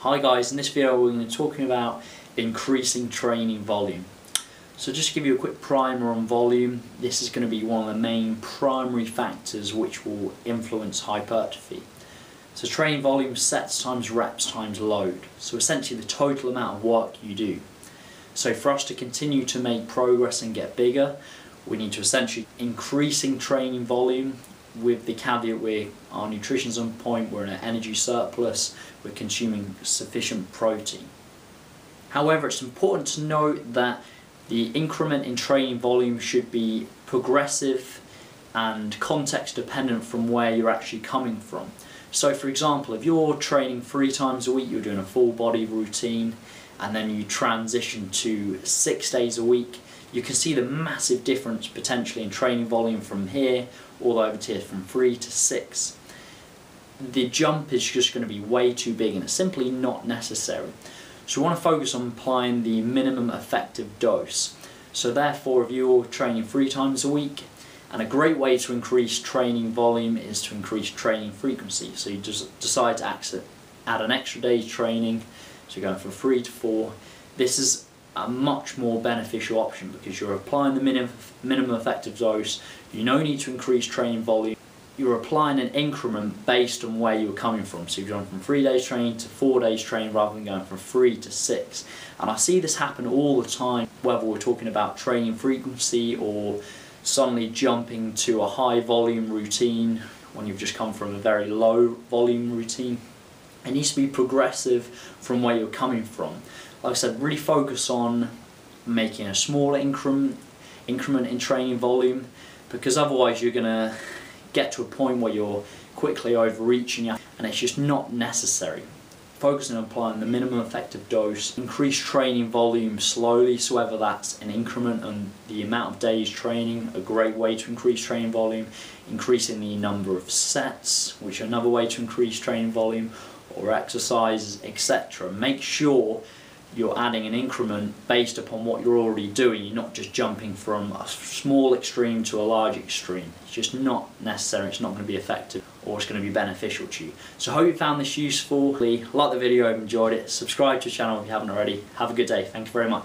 Hi guys, in this video we're going to be talking about increasing training volume. So just to give you a quick primer on volume, this is going to be one of the main primary factors which will influence hypertrophy. So training volume sets times reps times load, so essentially the total amount of work you do. So for us to continue to make progress and get bigger, we need to essentially increasing training volume, with the caveat our nutrition's on point, we're in an energy surplus, we're consuming sufficient protein. However, it's important to note that the increment in training volume should be progressive and context dependent from where you're actually coming from. So for example, if you're training 3 times a week, you're doing a full body routine, and then you transition to 6 days a week, you can see the massive difference potentially in training volume from here all the way over to here, from 3 to 6. The jump is just going to be way too big and it's simply not necessary. So we want to focus on applying the minimum effective dose. So therefore, if you're training 3 times a week, and a great way to increase training volume is to increase training frequency. So you just decide to add an extra day's training, so you're going from 3 to 4. This is a much more beneficial option because you're applying the minimum effective dose, you no need to increase training volume, you're applying an increment based on where you're coming from. So you're going from 3 days training to 4 days training rather than going from 3 to 6. And I see this happen all the time, whether we're talking about training frequency or suddenly jumping to a high volume routine when you've just come from a very low volume routine. It needs to be progressive from where you're coming from. Like I said, really focus on making a smaller increment in training volume, because otherwise you're going to get to a point where you're quickly overreaching and it's just not necessary. Focusing on applying the minimum effective dose, increase training volume slowly, so whether that's an increment on the amount of days training, a great way to increase training volume, increasing the number of sets, which are another way to increase training volume, or exercises, etc. Make sure you're adding an increment based upon what you're already doing. You're not just jumping from a small extreme to a large extreme. It's just not necessary, it's not going to be effective, or it's going to be beneficial to you. So I hope you found this useful. Like the video if you enjoyed it, subscribe to the channel if you haven't already. Have a good day, thank you very much.